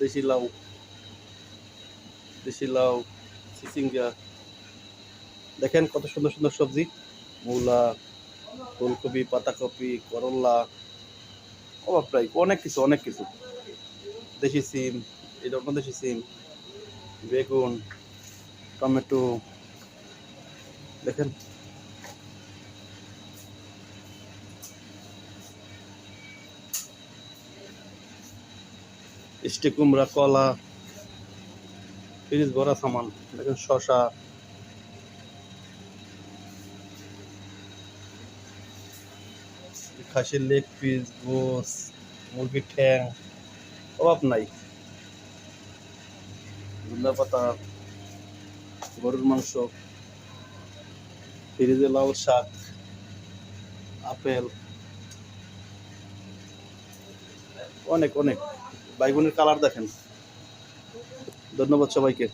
দেশি লাউ, চিচিঙ্গা। দেখেন কত সুন্দর সুন্দর সবজি, মূলা, ফুলকপি, পাতাকপি, করলা, অভাব প্রায় অনেক কিছু অনেক কিছু। দেশি সিম, এই ধরনের দেশি সিম, বেগুন, টমেটো। দেখেন মিষ্টি কুমড়া, কলা, ফ্রিজ ভরা সামান। দেখেন শশা, খাসির লেগ পিস, গোস, মুরগির ঠ্যাং, অভাব নাই। ধনিয়া পাতা, গরুর মাংস, ফ্রিজে লাউ শাক, আপেল, অনেক অনেক। বাইগুনের কালার দেখেন। ধন্যবাদ সবাইকে।